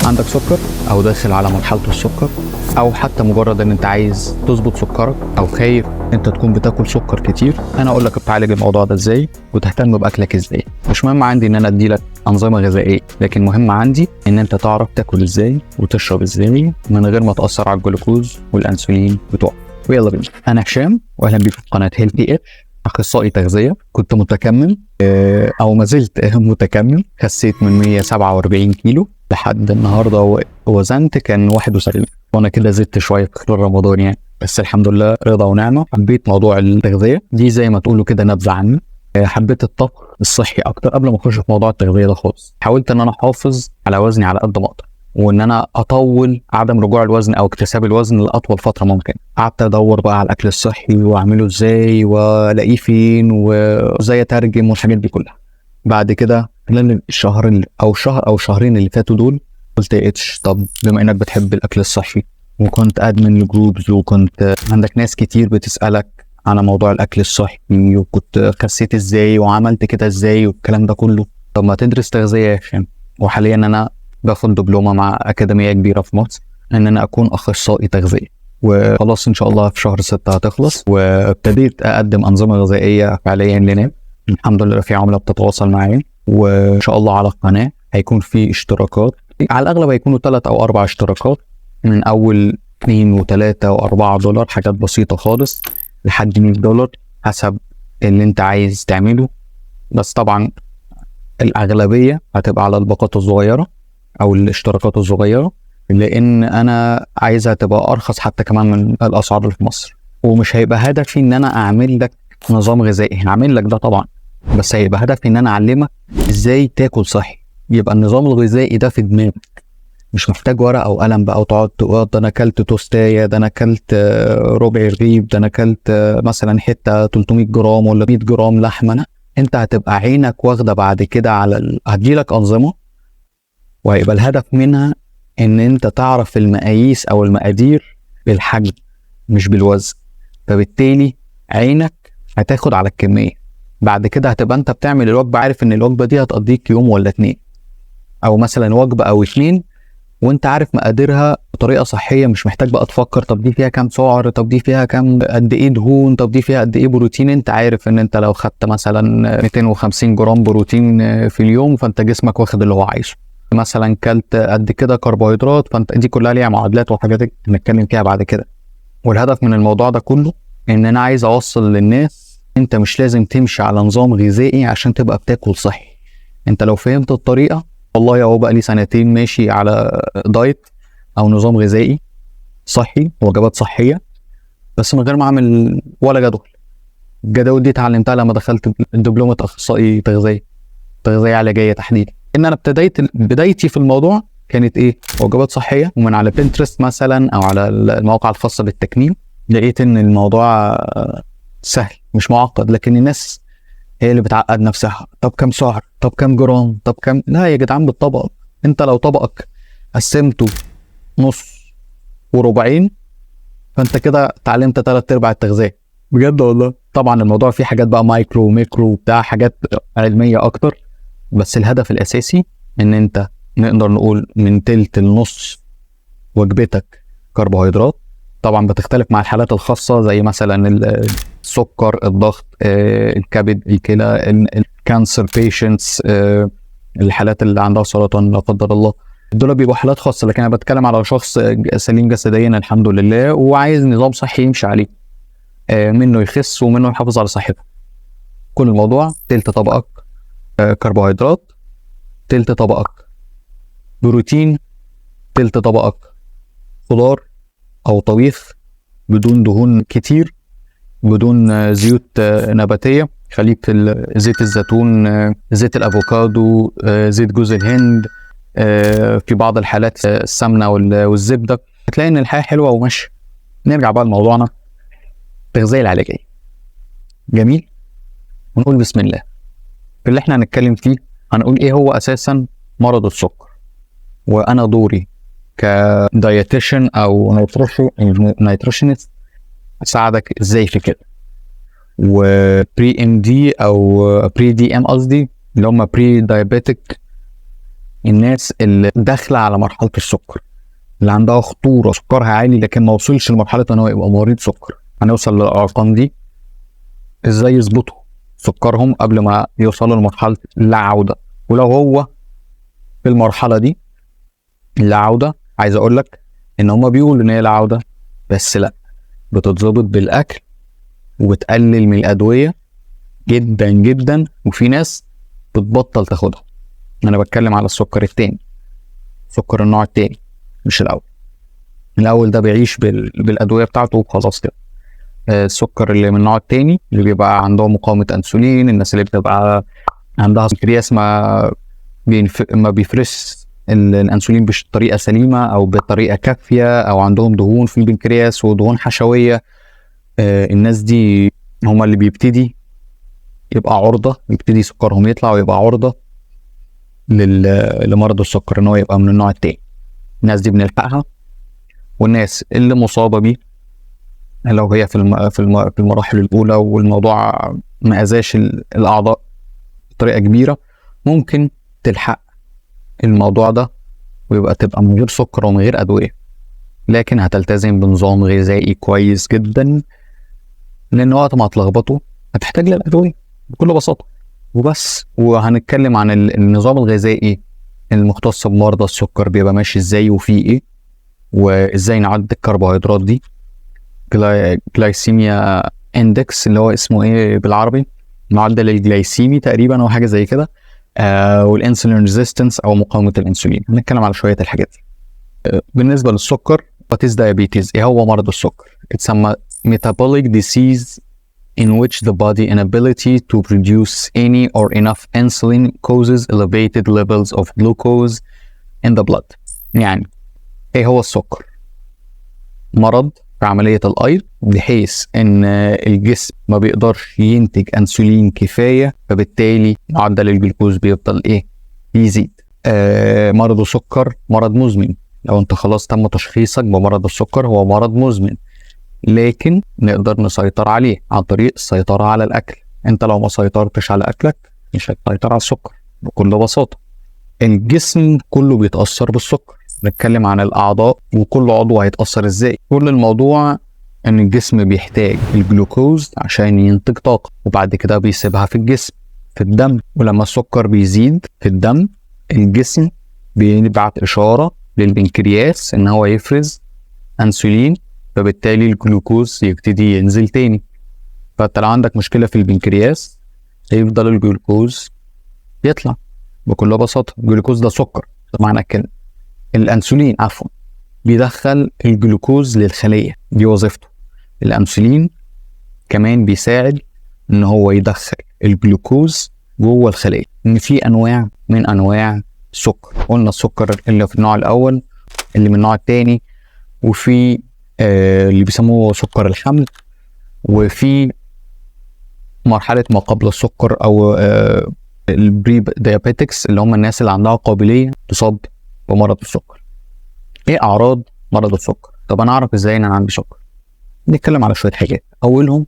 عندك سكر او داخل على مرحله السكر، او حتى مجرد ان انت عايز تظبط سكرك او خايف انت تكون بتاكل سكر كتير، انا اقول لك بتعالج الموضوع ده ازاي وتهتم باكلك ازاي. مش مهم عندي ان انا ادي لك انظمه غذائيه، لكن مهم عندي ان انت تعرف تاكل ازاي وتشرب ازاي من غير ما تاثر على الجلوكوز والانسولين بتوعك. ويلا بينا. انا هشام واهلا بيك في قناه هيلثي اتش، اخصائي تغذيه. كنت متكمل او ما زلت متكمل، خسيت من 147 كيلو لحد النهارده وزنت كان 71، وانا كده زدت شويه في خلال رمضان يعني، بس الحمد لله رضا ونعمه. حبيت موضوع التغذيه دي زي ما تقولوا كده نبذه عني. حبيت الطبخ الصحي اكتر قبل ما اخش في موضوع التغذيه ده خالص. حاولت ان انا احافظ على وزني على قد ما اقدر، وان انا اطول عدم رجوع الوزن او اكتساب الوزن لاطول فتره ممكن. قعدت ادور بقى على الاكل الصحي واعمله ازاي والاقيه فين وازاي اترجم والحاجات دي كلها. بعد كده خلال الشهر او شهرين اللي فاتوا دول قلت يا اتش، طب بما انك بتحب الاكل الصحي وكنت ادمن الجروبز وكنت عندك ناس كتير بتسالك على موضوع الاكل الصحي وكنت خسيت ازاي وعملت كده ازاي والكلام ده كله، طب ما تدرس تغذيه يا هشام. وحاليا انا باخد دبلومه مع اكاديميه كبيره في مصر ان انا اكون اخصائي تغذيه، وخلاص ان شاء الله في شهر 6 هتخلص. وابتديت اقدم انظمه غذائيه فعليا لناس، الحمد لله في عملاء بتتواصل معايا، وان شاء الله على القناه هيكون في اشتراكات، على الاغلب هيكونوا 3 أو 4 اشتراكات، من اول 2 و3 و4 دولار، حاجات بسيطه خالص، لحد $100 حسب اللي انت عايز تعمله. بس طبعا الاغلبيه هتبقى على الباقات الصغيره او الاشتراكات الصغيره، لان انا عايزها تبقى ارخص حتى كمان من الاسعار اللي في مصر. ومش هيبقى هدفي ان انا اعمل لك نظام غذائي، هعمل لك ده طبعا، بس هيبقى هدفي ان انا اعلمك ازاي تاكل صحي، يبقى النظام الغذائي ده في دماغك، مش محتاج ورقه او قلم بقى وتقعد تقول ده انا اكلت توستايه، ده انا اكلت ربع رغيف، ده انا اكلت مثلا حته 300 جرام ولا 100 جرام لحمه. انت هتبقى عينك واخده بعد كده على هتجيلك انظمه، وهيبقى الهدف منها ان انت تعرف المقاييس او المقادير بالحجم مش بالوزن، فبالتالي عينك هتاخد على الكميه. بعد كده هتبقى انت بتعمل الوجبه عارف ان الوجبه دي هتقضيك يوم ولا 2، او مثلا وجبه او 2 وانت عارف مقاديرها بطريقه صحيه، مش محتاج بقى تفكر طب دي فيها كام سعر، طب دي فيها كام قد ايه دهون، طب دي فيها قد ايه بروتين. انت عارف ان انت لو خدت مثلا 250 جرام بروتين في اليوم فانت جسمك واخد اللي هو عايزه. مثلا كلت قد كده كربوهيدرات، فانت دي كلها ليها معادلات وحاجات هنتكلم فيها بعد كده. والهدف من الموضوع ده كله ان انا عايز اوصل للناس انت مش لازم تمشي على نظام غذائي عشان تبقى بتاكل صحي. انت لو فهمت الطريقه، والله اهو بقى لي 2 ماشي على دايت او نظام غذائي صحي، وجبات صحيه، بس من غير ما اعمل ولا جدول. الجدول دي اتعلمتها لما دخلت دبلومه اخصائي تغذيه علاجيه تحديدا. ان انا بدايتي في الموضوع كانت ايه؟ وجبات صحيه، ومن على بنترست مثلا او على المواقع الخاصه بالتكميم لقيت ان الموضوع سهل مش معقد، لكن الناس هي اللي بتعقد نفسها. طب كم سعر؟ طب كم جرام؟ طب كم؟ لا يا جدعان، بالطبق. انت لو طبقك قسمته نص وربعين فانت كده اتعلمت 3/4 التغذيه بجد والله. طبعا الموضوع فيه حاجات بقى مايكرو وميكرو بتاع حاجات علميه اكتر، بس الهدف الاساسي ان انت نقدر نقول من تلت لنص وجبتك كربوهيدرات. طبعا بتختلف مع الحالات الخاصه زي مثلا السكر، الضغط، الكبد، الكلى، الكانسر بيشنتس، الحالات اللي عندها سرطان لا قدر الله، دول بيبقوا حالات خاصه. لكن انا بتكلم على شخص سليم جسديا الحمد لله وعايز نظام صحي يمشي عليه، منه يخس ومنه يحافظ على صحته. كل الموضوع تلت طبقك كربوهيدرات، تلت طبقك بروتين، تلت طبقك خضار او طبيخ بدون دهون كتير، بدون زيوت نباتيه، خليك في زيت الزيتون، زيت الافوكادو، زيت جوز الهند، في بعض الحالات السمنه والزبده. هتلاقي ان الحياه حلوه وماشيه. نرجع بقى لموضوعنا، التغذيه العلاجيه. جميل. ونقول بسم الله في اللي احنا هنتكلم فيه. هنقول ايه هو اساسا مرض السكر، وانا دوري كدايتيشن او نيتروشنست اساعدك ازاي في كده. وبري ام دي او بري دي ام قصدي، اللي هم بري دايابيتك الناس اللي داخله على مرحله السكر، اللي عندها خطوره سكرها عالي لكن ما وصلش لمرحله ان هو يبقى مريض سكر، هنوصل للارقام دي ازاي يظبطوا سكرهم قبل ما يوصلوا لمرحله لا عوده. ولو هو في المرحله دي لا عوده، عايز اقول لك ان هما بيقولوا ان هي لا عوده، بس لا، بتتظبط بالاكل وبتقلل من الادويه جدا جدا، وفي ناس بتبطل تاخدها. انا بتكلم على السكر التاني، سكر النوع التاني مش الاول. الاول ده بيعيش بالادويه بتاعته وخلاص كده. السكر اللي من النوع التاني اللي بيبقى عندهم مقاومه انسولين، الناس اللي بتبقى عندها بنكرياس ما بيفرش الانسولين بطريقه سليمه او بطريقه كافيه، او عندهم دهون في البنكرياس ودهون حشويه، الناس دي هم اللي بيبتدي يبقى عرضه، يبتدي سكرهم يطلع ويبقى عرضه لمرض السكر ان هو يبقى من النوع التاني. الناس دي بنلحقها، والناس اللي مصابه بيه لو هي في المراحل الاولى والموضوع ما اذاش الاعضاء بطريقه كبيره، ممكن تلحق الموضوع ده ويبقى تبقى من غير سكر ومن غير ادويه، لكن هتلتزم بنظام غذائي كويس جدا، لان وقت ما هتلخبطه هتحتاج للادويه بكل بساطه وبس. وهنتكلم عن النظام الغذائي المختص بمرضى السكر بيبقى ماشي ازاي وفيه ايه، وازاي نعدي الكربوهيدرات دي، جلايسيميا اندكس اللي هو اسمه ايه بالعربي، معدل الجلايسيمي تقريبا او حاجه زي كده، والانسولين ريزيستنس او مقاومه الانسولين. هنتكلم على شويه الحاجات دي. بالنسبه للسكر، what is diabetes؟ ايه هو مرض السكر؟ اتسمى metabolic disease in which the body inability to produce any or enough insulin causes elevated levels of glucose in the blood. يعني ايه هو السكر؟ مرض في عملية الأيض، بحيث ان الجسم ما بيقدرش ينتج انسولين كفاية، فبالتالي معدل الجلوكوز بيفضل ايه؟ يزيد. مرض السكر مرض مزمن. لو انت خلاص تم تشخيصك بمرض السكر، هو مرض مزمن، لكن نقدر نسيطر عليه عن طريق السيطرة على الأكل. انت لو ما سيطرتش على أكلك مش هتسيطر على السكر بكل بساطة. الجسم كله بيتأثر بالسكر، نتكلم عن الأعضاء وكل عضو هيتأثر ازاي. كل الموضوع ان الجسم بيحتاج الجلوكوز عشان ينتج طاقة، وبعد كده بيسيبها في الجسم في الدم، ولما السكر بيزيد في الدم الجسم بيبعت إشارة للبنكرياس ان هو يفرز انسولين، فبالتالي الجلوكوز يبتدي ينزل تاني. فانت لو عندك مشكلة في البنكرياس هيفضل الجلوكوز يطلع بكل بساطة. الجلوكوز ده سكر معنى الكلمة. الانسولين بيدخل الجلوكوز للخلية، دي وظيفته. الانسولين كمان بيساعد ان هو يدخل الجلوكوز جوه الخلية. ان في انواع من انواع السكر، قلنا السكر اللي في النوع الاول، اللي من النوع الثاني، وفي اللي بيسموه سكر الحمل، وفي مرحلة ما قبل السكر او البري ديابيتكس اللي هم الناس اللي عندها قابلية تصاب بمرض السكر. ايه اعراض مرض السكر؟ طب انا اعرف ازاي ان انا عندي سكر؟ نتكلم على شوية حاجات. اولهم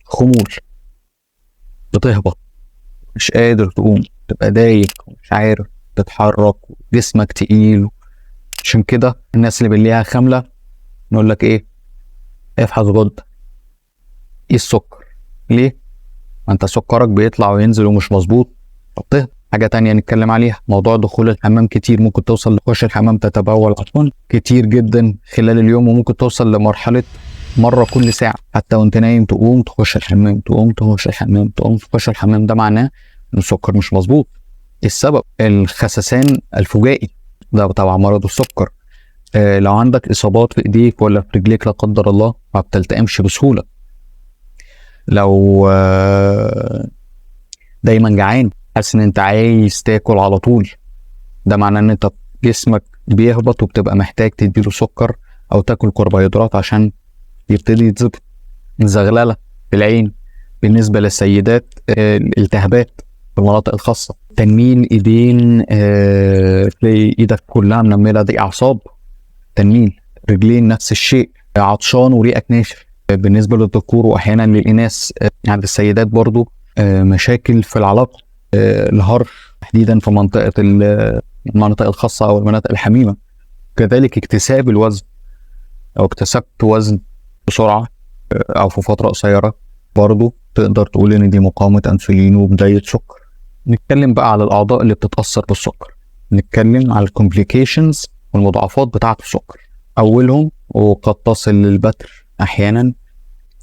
خمول، بتهبط، مش قادر تقوم، تبقى دايخ ومش عارف تتحرك، جسمك تقيل. عشان كده الناس اللي بنلاقيها خاملة نقول لك ايه؟ افحص غدة. ايه السكر؟ ليه؟ ما انت سكرك بيطلع وينزل ومش مظبوط، طب حاجة تانية نتكلم عليها، موضوع دخول الحمام كتير. ممكن توصل لخش الحمام تتبول أطفال كتير جدا خلال اليوم، وممكن توصل لمرحلة مرة كل ساعة، حتى وانت نايم تقوم تخش الحمام، تقوم تخش الحمام، تقوم تخش الحمام. ده معناه ان السكر مش مظبوط. السبب الخسسان الفجائي، ده طبعا مرض السكر. لو عندك إصابات في إيديك ولا في رجليك لا قدر الله، ما بتلتئمش بسهولة. لو دايما جعان، حاسس ان انت عايز تاكل على طول، ده معناه ان انت جسمك بيهبط وبتبقى محتاج تديله سكر او تاكل كربوهيدرات عشان يبتدي يتظبط. الزغلله في العين بالنسبه للسيدات، الالتهابات في المناطق الخاصه، تنميل ايدين، تلاقي ايدك كلها منمله، دي اعصاب. تنميل رجلين نفس الشيء، عطشان وريقك ناشف بالنسبه للذكور، واحيانا للاناث. عند السيدات برضو مشاكل في العلاقه، الهرش تحديدا في منطقه المناطق الخاصة أو المناطق الحميمة. كذلك اكتساب الوزن، لو اكتسبت وزن بسرعة أو في فترة قصيرة برضو تقدر تقول إن دي مقاومة أنسولين وبداية سكر. نتكلم بقى على الأعضاء اللي بتتأثر بالسكر، نتكلم على الكومبليكيشنز والمضاعفات بتاعة السكر. أولهم وقد تصل للبتر أحيانا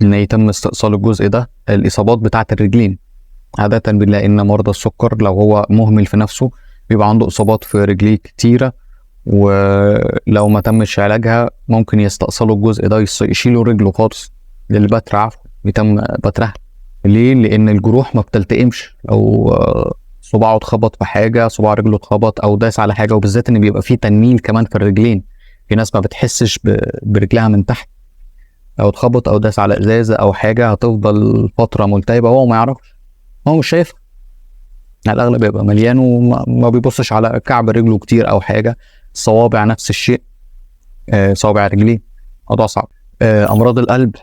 إن يتم استئصال الجزء ده، الإصابات بتاعة الرجلين. عادة بنلاقي إن مرضى السكر لو هو مهمل في نفسه بيبقى عنده إصابات في رجليه كتيرة، ولو ما تمش علاجها ممكن يستأصلوا الجزء ده، يشيلوا رجله خالص للبتر، عفوا بيتم بترها. ليه؟ لأن الجروح ما بتلتئمش. لو صباعه اتخبط في حاجة، صباع رجله اتخبط أو داس على حاجة، وبالذات إن بيبقى فيه تنميل كمان في الرجلين، في ناس ما بتحسش برجلها من تحت. لو اتخبط أو داس على إزازة أو حاجة هتفضل فترة ملتهبة، هو ما يعرفش، هو مش شايفها. على الأغلب بيبقى مليان وما بيبصش على كعب رجله كتير أو حاجة. الصوابع نفس الشيء، صوابع رجليه موضوع صعب. أمراض القلب،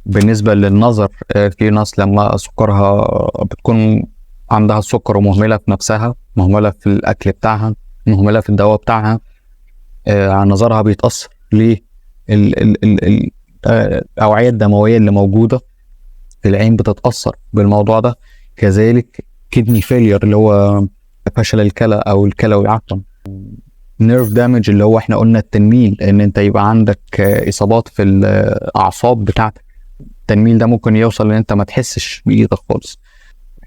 بالنسبة للنظر، في ناس لما سكرها بتكون عندها السكر ومهملة في نفسها، مهملة في الأكل بتاعها، مهملة في الدواء بتاعها، نظرها بيتأثر. ليه؟ الأوعية الدموية اللي موجودة في العين بتتأثر بالموضوع ده. كذلك كدني فيلير اللي هو فشل الكلى أو الكلوي، عفوا. نيرف دامج اللي هو احنا قلنا التنميل، ان انت يبقى عندك اصابات في الاعصاب بتاعتك. التنميل ده ممكن يوصل ان انت ما تحسش بايدك خالص.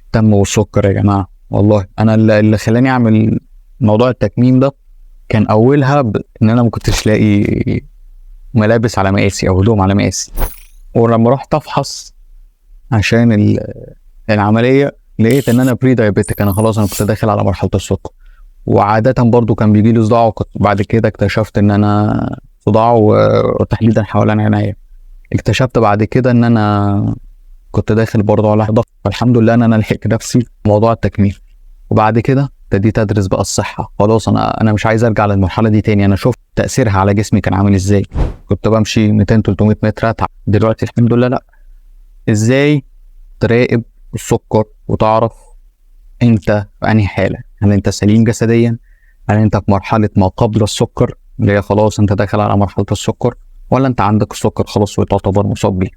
الدم والسكر يا جماعه، والله انا اللي خلاني اعمل موضوع التكميم ده كان اولها ان انا ما كنتش لاقي ملابس على مقاسي او هدوم على مقاسي، ولما رحت افحص عشان العمليه لقيت ان انا بري دايابيتك. انا خلاص انا كنت داخل على مرحله السكر، وعادة برضو كان بيجي لي صداع، وكنت بعد كده اكتشفت ان انا صداع وتحديدا حوالين عينيا. اكتشفت بعد كده ان انا كنت داخل برضو على ضغط، فالحمد لله ان انا لحقت نفسي في موضوع التكميم. وبعد كده ابتديت ادرس بقى الصحة. خلاص انا مش عايز ارجع للمرحلة دي تاني. انا شفت تأثيرها على جسمي كان عامل ازاي. كنت بمشي 200 300 متر اتعب، دلوقتي الحمد لله لا. ازاي تراقب السكر وتعرف انت في انهي حالة؟ هل انت سليم جسديا؟ هل انت في مرحلة ما قبل السكر اللي هي خلاص انت داخل على مرحلة السكر، ولا انت عندك السكر خلاص وتعتبر مصاب بيه؟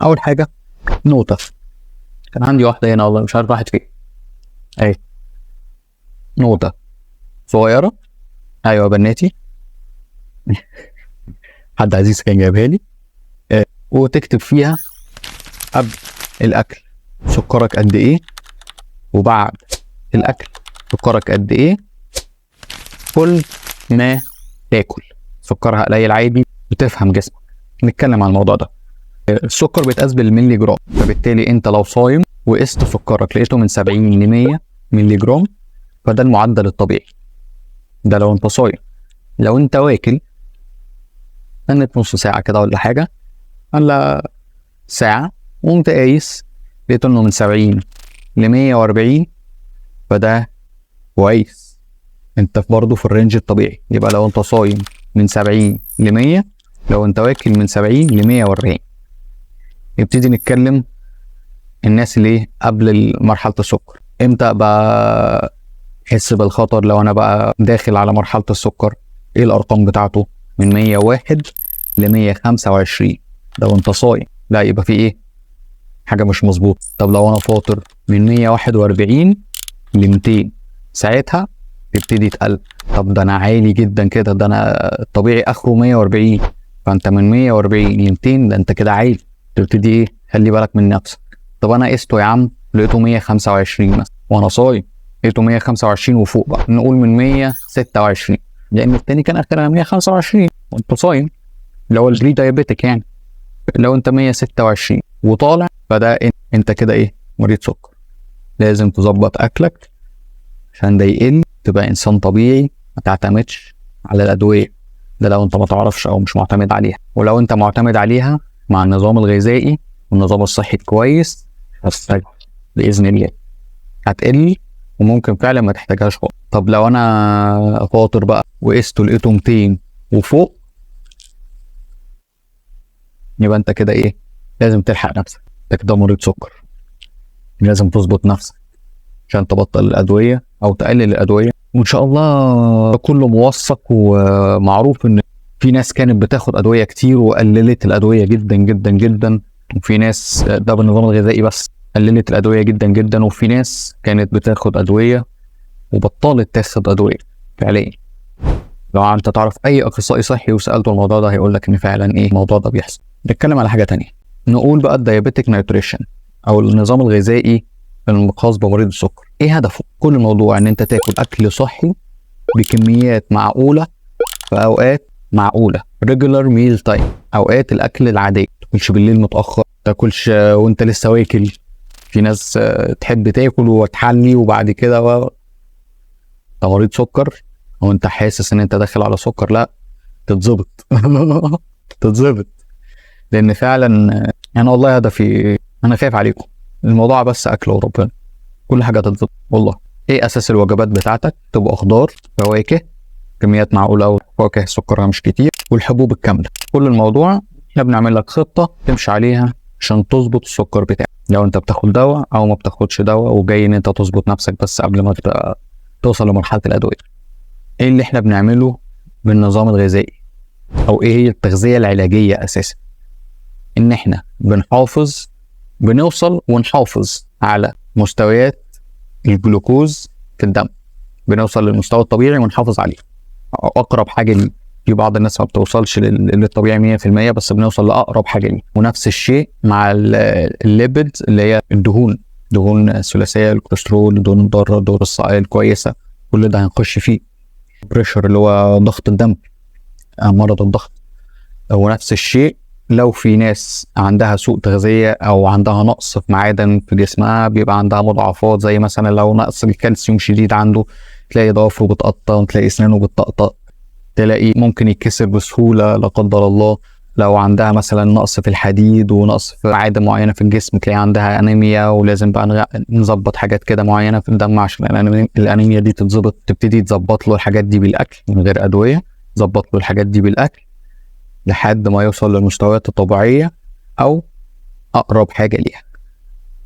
اول حاجة نوتة. كان عندي واحدة هنا والله مش عارف راحت فين. اهي نوتة صغيرة، ايوه بناتي حد عزيز كان جايبها لي. وتكتب فيها قبل الاكل سكرك قد ايه، وبعد الاكل سكرك قد ايه. كل ما تاكل سكرها قليل عادي وتفهم جسمك. نتكلم عن الموضوع ده. السكر بيتقاس بالملي جرام، فبالتالي انت لو صايم وقست سكرك لقيته من 70 ل 100 ملي جرام، فده المعدل الطبيعي. ده لو انت صايم. لو انت واكل استنيت نص ساعة كده ولا حاجة ولا ساعة وقمت قايس لقيت انه من 70 ل 140، فده كويس، انت برضه في الرينج الطبيعي. يبقى لو انت صايم من 70 ل 100، لو انت واكل من 70 ل 140. نبتدي نتكلم الناس اللي قبل مرحلة السكر. امتى بقى احس بالخطر لو انا بقى داخل على مرحلة السكر؟ ايه الارقام بتاعته؟ من 101 ل 125. لو انت صايم لا يبقى في ايه؟ حاجة مش مظبوط. طب لو انا فاطر من 141 ل 200، ساعتها تبتدي تقل. طب ده انا عالي جدا كده، ده انا الطبيعي اخره 140. فانت من 140 ل 200 ده انت كده عالي، تبتدي ايه؟ خلي بالك من نفسك. طب انا قسته يا عم لقيته 125 مثلا وانا صايم، لقيته 125 وفوق، بقى نقول من 126 لان التاني كان اخرها 125 وانت صايم، اللي هو البري دايابيتك يعني. لو انت 126 وطالع فده انت كده ايه؟ مريض سكر. لازم تظبط اكلك عشان ده يقل، تبقى انسان طبيعي، ما تعتمدش على الادويه. ده لو انت ما تعرفش او مش معتمد عليها. ولو انت معتمد عليها مع النظام الغذائي والنظام الصحي كويس هتستجيب باذن الله، هتقل وممكن فعلا ما تحتاجهاش خالص. طب لو انا فاطر بقى وقسته لقيته 200 وفوق، يبقى انت كده ايه؟ لازم تلحق نفسك، انت كده مريض سكر. لازم تظبط نفسك عشان تبطل الادويه او تقلل الادويه. وان شاء الله كله موثق ومعروف ان في ناس كانت بتاخد ادويه كتير وقللت الادويه جدا جدا جدا، وفي ناس ده بالنظام الغذائي بس قللت الادويه جدا جدا، وفي ناس كانت بتاخد ادويه وبطلت تاخد ادويه فعليا. لو انت تعرف اي اخصائي صحي وسالته الموضوع ده هيقول لك ان فعلا ايه الموضوع ده بيحصل. نتكلم على حاجه تانية، نقول بقى الدايابيتيك نيوتريشن او النظام الغذائي الخاص بمريض السكر. ايه هدفه؟ كل الموضوع ان انت تاكل اكل صحي بكميات معقوله في اوقات معقوله، ريجولار ميل تايم، اوقات الاكل العاديه. ما تاكلش بالليل متاخر، ما تاكلش وانت لسه واكل. في ناس تحب تاكل وتحلي وبعد كده انت مريض سكر او انت حاسس ان انت داخل على سكر، لا تتظبط. تتظبط، لان فعلا انا والله هدفي، انا خايف عليكم، الموضوع بس اكل وربنا، كل حاجه تتظبط والله. ايه اساس الوجبات بتاعتك؟ تبقى خضار، فواكه كميات معقوله، او فواكه سكرها مش كتير، والحبوب الكامله. كل الموضوع احنا بنعمل لك خطه تمشي عليها عشان تظبط السكر بتاعك، لو انت بتاخد دواء او ما بتاخدش دواء وجاي ان انت تظبط نفسك بس قبل ما توصل لمرحله الادويه. ايه اللي احنا بنعمله بالنظام الغذائي، او ايه هي التغذيه العلاجيه اساسا؟ ان احنا بنوصل ونحافظ على مستويات الجلوكوز في الدم، بنوصل للمستوى الطبيعي ونحافظ عليه، اقرب حاجه ليه. في بعض الناس ما بتوصلش للطبيعي 100%، بس بنوصل لاقرب حاجه ليه. ونفس الشيء مع الليبيد اللي هي دهون الثلاثيه، الكوليسترول، الدهون الضاره، الدهون الكويسه، كل ده هنخش فيه. بريشر اللي هو ضغط الدم، مرض الضغط. ونفس الشيء لو في ناس عندها سوء تغذية أو عندها نقص في معادن في جسمها، بيبقى عندها مضاعفات، زي مثلا لو نقص الكالسيوم شديد عنده، تلاقي ضوافره بتقطع، تلاقي أسنانه بتطقطق، تلاقي ممكن يتكسر بسهولة لا قدر الله. لو عندها مثلا نقص في الحديد ونقص في معادن معينة في الجسم، تلاقي عندها أنيميا، ولازم بقى نظبط حاجات كده معينة في الدم عشان الأنيميا دي تتظبط. تبتدي تظبط له الحاجات دي بالأكل من غير أدوية، تظبط له الحاجات دي بالأكل لحد ما يوصل للمستويات الطبيعية أو أقرب حاجة ليها.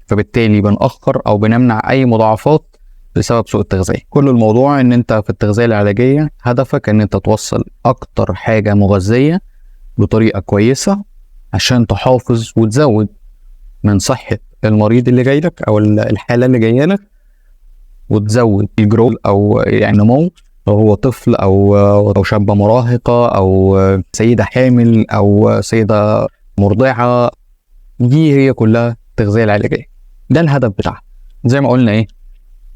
فبالتالي بنأخر أو بنمنع أي مضاعفات بسبب سوء التغذية. كل الموضوع إن أنت في التغذية العلاجية هدفك إن أنت توصل أكتر حاجة مغذية بطريقة كويسة عشان تحافظ وتزود من صحة المريض اللي جاي لك أو الحالة اللي جاية لك، وتزود الجرول أو يعني نمو، لو هو طفل أو شابة مراهقة أو سيدة حامل أو سيدة مرضعة. دي هي كلها التغذية العلاجية، ده الهدف بتاعها. زي ما قلنا إيه،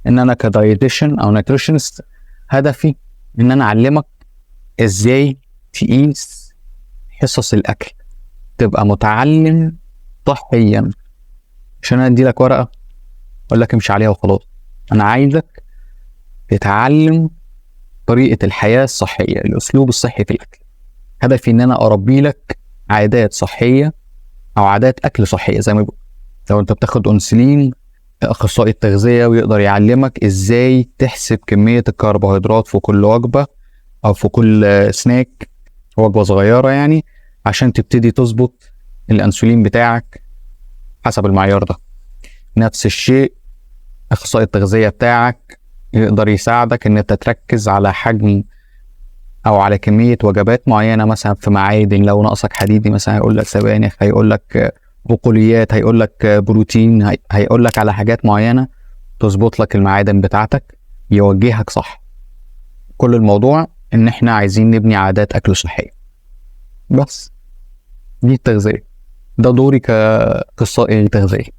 إن أنا كدايتيشن أو نيوتريشنست هدفي إن أنا أعلمك إزاي تقيس حصص الأكل، تبقى متعلم صحيا. عشان أنا أدي لك ورقة أقول لك امشي عليها وخلاص، أنا عايزك تتعلم طريقة الحياة الصحية، الأسلوب الصحي في الأكل. هدفي إن أنا أربي لك عادات صحية أو عادات أكل صحية. زي ما بقول، لو أنت بتاخد أنسولين، أخصائي التغذية ويقدر يعلمك إزاي تحسب كمية الكربوهيدرات في كل وجبة أو في كل سناك، وجبة صغيرة يعني، عشان تبتدي تظبط الأنسولين بتاعك حسب المعيار ده. نفس الشيء أخصائي التغذية بتاعك يقدر يساعدك إن أنت تركز على حجم أو على كمية وجبات معينة، مثلا في معادن، لو ناقصك حديدي مثلا هيقول لك سبانخ، هيقول لك بقوليات، هيقول لك بروتين، هيقول لك على حاجات معينة تظبط لك المعادن بتاعتك، يوجهك صح. كل الموضوع إن إحنا عايزين نبني عادات أكل صحية بس. دي التغذية، ده دوري كأخصائي تغذية.